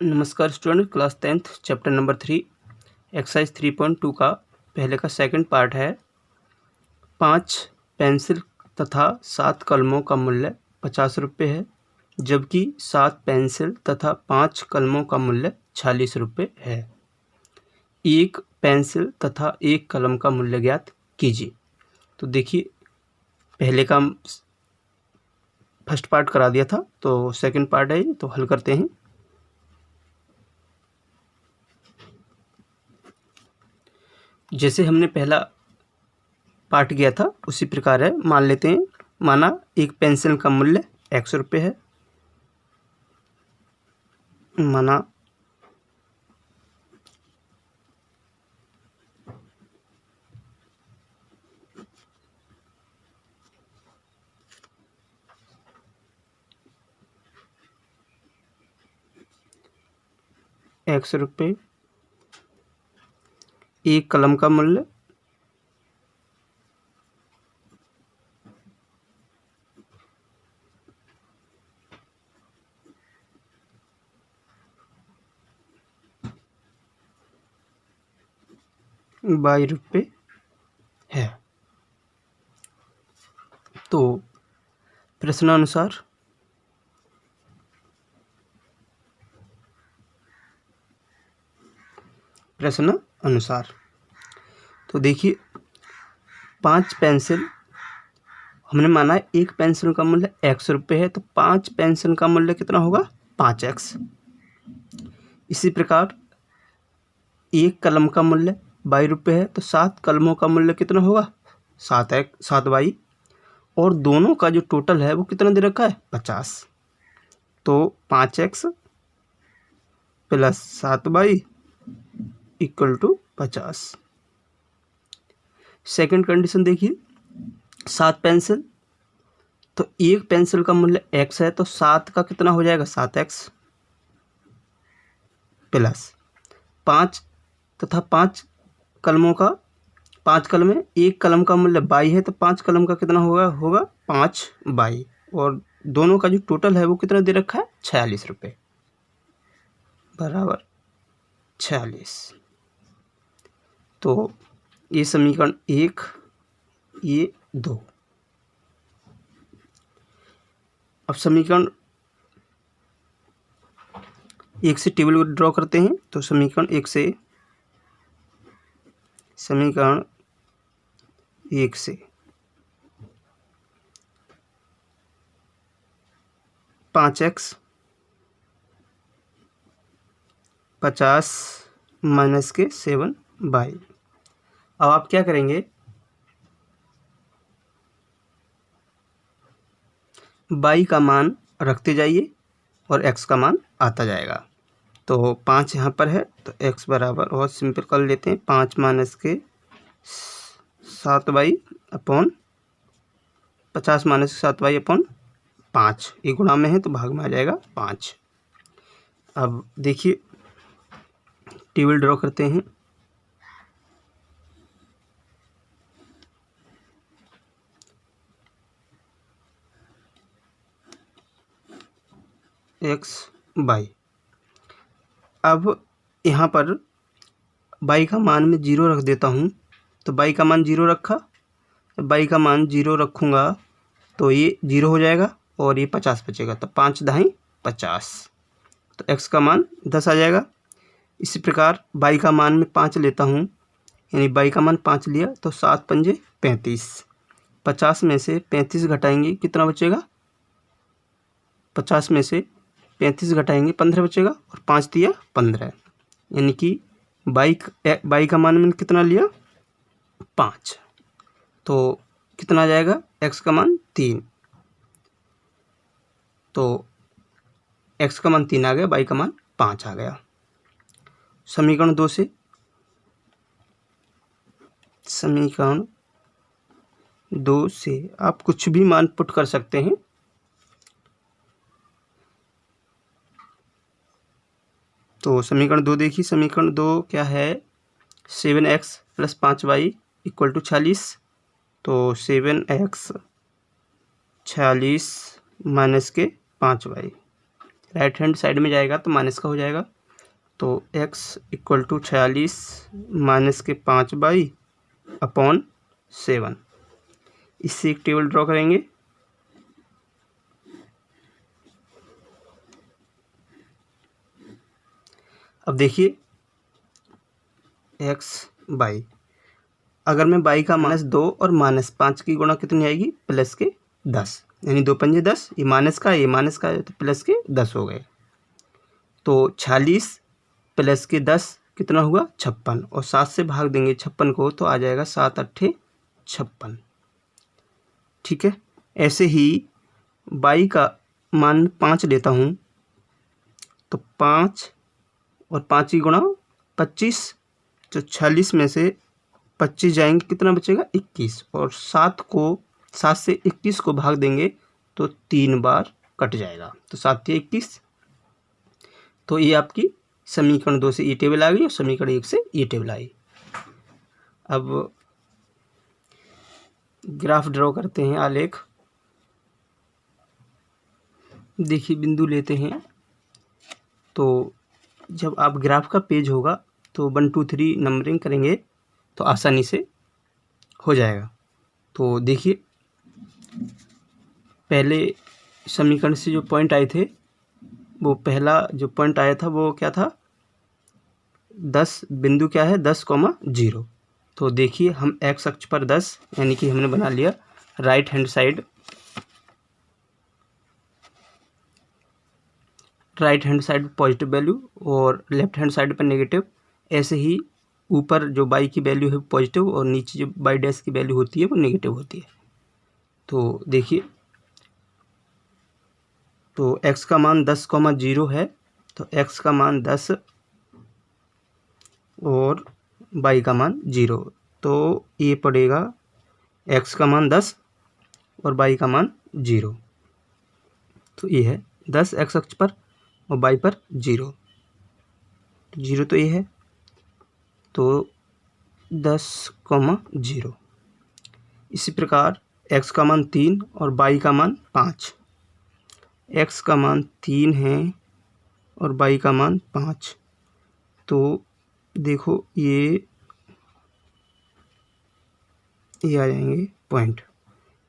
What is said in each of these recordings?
नमस्कार student, class 10th chapter number 3 exercise 3.2 का पहले का सेकंड पार्ट है। 5 पेंसिल तथा 7 कलमों का मूल्य 50 रुपये है, जबकि 7 पेंसिल तथा 5 कलमों का मूल्य 46 रुपये है। एक पेंसिल तथा एक कलम का मूल्य ज्ञात कीजिए। तो देखिए, पहले का फर्स्ट पार्ट करा दिया था, तो सेकंड पार्ट है, तो हल करते हैं। जैसे हमने पहला पार्ट किया था उसी प्रकार है, मान लेते हैं। माना एक पेंसिल का मूल्य 100 रुपये है। माना ₹100 एक कलम का मूल्य ₹22 है। तो प्रश्नानुसार तो देखिए, 5 पेंसिल हमने माना है, एक पेंसिल का मूल्य 100 रुपये है, तो 5 पेंसिल का मूल्य कितना होगा? 5x। इसी प्रकार एक कलम का मूल्य ₹22 है, तो 7 कलमों का मूल्य कितना होगा? 7y। और दोनों का जो टोटल है वो कितना दे रखा है? 50। तो 5x plus 7y equal to 50। Second condition देखिए, 7 पेंसिल, तो एक पेंसिल का मूल्य x है, तो 7 का कितना हो जाएगा? 7x प्लस 5 तथा 5 कलमों का 5 कलमें, एक कलम का मूल्य y है, तो 5 कलम का कितना होगा 5y। और दोनों का जो टोटल है वो कितना दे रखा है? 46 रुपये बराबर 46। तो ये समीकरण 1, ये 2। अब समीकरण 1 से टेबल ड्रॉ करते हैं। तो समीकरण 1 से 5x 50 माइनस के 7y। अब आप क्या करेंगे? y का मान रखते जाइए और x का मान आता जाएगा। तो 5 यहाँ पर है, तो x बराबर, और सिंपल कर लेते हैं, 5 माइनस के 7y अपॉन 50 माइनस के 7y अपॉन 5। ये गुणा में है तो भाग में आ जाएगा 5। अब देखिए, टेबल ड्रॉ करते हैं। x y। अब यहाँ पर y का मान मैं 0 रख देता हूँ। तो y का मान 0 रखा, y का मान 0 रखूँगा तो ये 0 हो जाएगा और ये 50 बचेगा, तो 5 दाहीं 50। तो x का मान 10 आ जाएगा। इसी प्रकार y का मान मैं 5 लेता हूँ, यानी y का मान 5 लिया, तो 7 पंजे 35। 50 में से 35 घटाएंगे, कितना बचेगा? 50 में से 35 घटाएंगे, 15 बचेगा, और 5 दिया 15, यानी कि y का मान मैंने कितना लिया? 5। तो कितना आ जाएगा? x का मान 3। तो x का मान 3 आ गया, y का मान 5 आ गया। समीकरण 2 से आप कुछ भी मान पुट कर सकते हैं। तो समीकरण 2 देखिए, समीकरण 2 क्या है? 7x plus 5y equal to 46। तो 7x 46 माइनस के 5y राइट हैंड साइड में जाएगा तो माइनस का हो जाएगा। तो x इक्वल टू 46 माइनस के 5/7। इससे एक टेबल ड्रॉ करेंगे। अब देखिए x बाई, अगर मैं बाई का -2 और -5 की गुणा कितनी आएगी, प्लस के 10, यानी 2 पंजे 10, ये माइनस का है तो प्लस के 10 हो गए। तो 46 प्लस के 10 कितना हुआ, 56, और 7 से भाग देंगे 56 को तो आ जाएगा 7 अट्ठे 56। ठीक है, ऐसे ही बाई का मान 5 लेता हूँ तो 5 और 5 की गुणा 25, तो 46 में से 25 जाएंगे, कितना बचेगा 21, और 7 से 21 को भाग देंगे तो 3 बार कट जाएगा, तो 7 या 21। तो ये आपकी समीकरण 2 से ये टेबल आ गई और समीकरण 1 से ये टेबल आई। अब ग्राफ ड्रॉ करते हैं, आलेख। देखिए बिंदु लेते हैं, तो जब आप ग्राफ का पेज होगा तो 1 2 3 नंबरिंग करेंगे तो आसानी से हो जाएगा। तो देखिए पहले समीकरण से जो पॉइंट आए थे, वो पहला जो पॉइंट आया था वो क्या था, 10, बिंदु क्या है 10,0। तो देखिए हम x अक्ष पर 10 यानी कि हमने बना लिया right hand side positive value और लेफ्ट हैंड साइड पर नेगेटिव। ऐसे ही ऊपर जो बाई की वैल्यू है पॉजिटिव और नीचे जो बाई डैश की वैल्यू होती है वो नेगेटिव होती है। तो देखिए, तो x का मान 10,0 है, तो x का मान 10 और y का मान 0, तो ये पड़ेगा x का मान 10 और y का मान 0। तो ये है 10 x अक्ष पर और y पर 0, तो 0 तो ये है, तो 10,0। इसी प्रकार x का मान 3 और y का मान 5, x का मान 3 है और y का मान 5। तो देखो ये आ जाएंगे पॉइंट,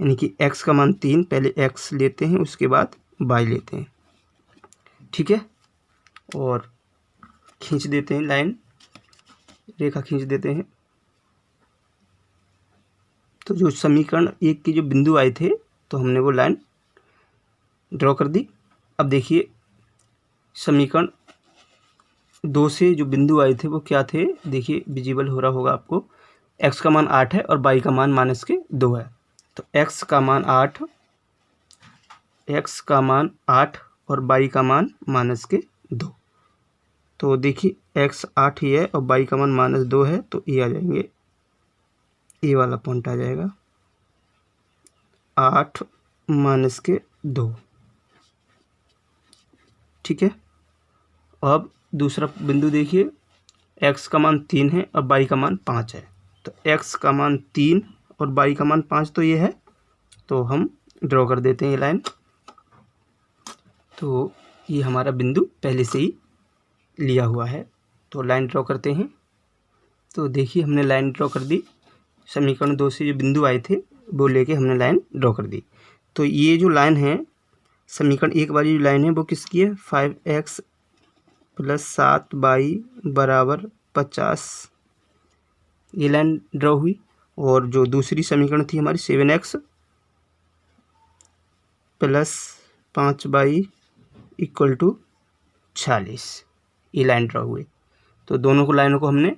यानी कि x का मान 3, पहले x लेते हैं उसके बाद y लेते हैं। ठीक है, और खींच देते हैं लाइन, रेखा खींच देते हैं। तो जो समीकरण 1 के जो बिंदु आए थे तो हमने वो लाइन ड्रॉ कर दी। अब देखिए समीकरण 2 से जो बिंदु आए थे वो क्या थे, देखिए विजिबल हो रहा होगा आपको। x का मान 8 है और y का मान -2 है, तो x का मान 8 और y का मान -2। तो देखिए x 8 ही है और y का मान -2 है, तो ये आ जाएंगे, ये वाला पॉइंट आ जाएगा 8 -2। ठीक है, अब दूसरा बिंदु देखिए, x का मान 3 है और y का मान 5 है, तो x का मान 3 और y का मान 5 तो ये है, तो हम ड्रॉ कर देते हैं ये लाइन। तो ये हमारा बिंदु पहले से ही लिया हुआ है, तो लाइन ड्रॉ करते हैं। तो देखिए हमने लाइन ड्रॉ कर दी, समीकरण 2 से जो बिंदु आए थे वो लेके हमने लाइन ड्रॉ कर दी। तो ये जो लाइन है, समीकरण 1 वाली जो लाइन है वो किसकी है, 5x + 7y = 50, ये लाइन ड्रॉ हुई। और जो दूसरी समीकरण थी हमारी 7x + 5y = 46, ये लाइन ड्रॉ हुई। तो दोनों को लाइनों को हमने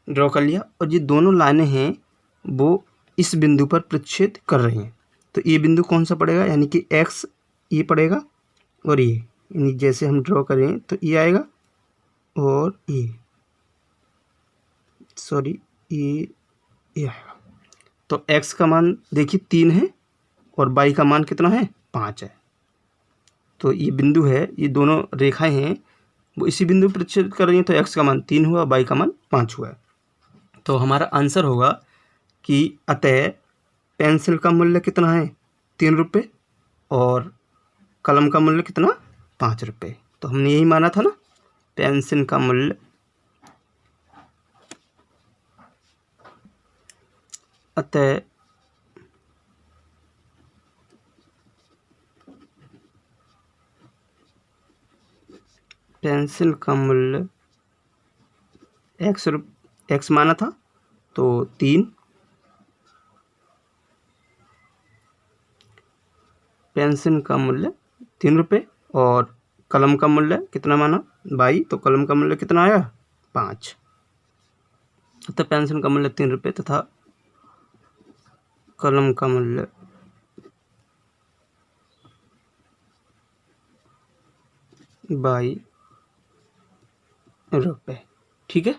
ड्रॉ कर लिया, और ये दोनों लाइनें हैं वो इस बिंदु पर प्रतिच्छेद कर रही हैं। तो ये बिंदु कौन सा पड़ेगा, यानी कि x ये पड़ेगा और ये, यानी जैसे हम ड्रॉ करें तो ये आएगा और ये आएगा। तो x का मान देखिए 3 है और y का मान कितना है, 5 है। तो ये बिंदु है, ये दोनों रेखाएं हैं वो इसी बिंदु पर प्रतिच्छेद कर रही हैं, तो x का मान 3 हुआ, y का मान 5 हुआ है। तो हमारा आंसर होगा कि अतः पेंसिल का मूल्य कितना है, 3 रुपये, और कलम का मूल्य कितना, 5 रुपये। तो हमने यही माना था ना, पेंसिल का मूल्य अतः पेंसिल का मूल्य एक्स माना था तो 3, पेंसिल का मूल्य 3 रुपये, और कलम का मूल्य कितना माना बाई, तो कलम का मूल्य कितना आया 5। तो पेंसिल का मूल्य 3 रुपये तथा कलम का मूल्य 22 रुपये। ठीक है।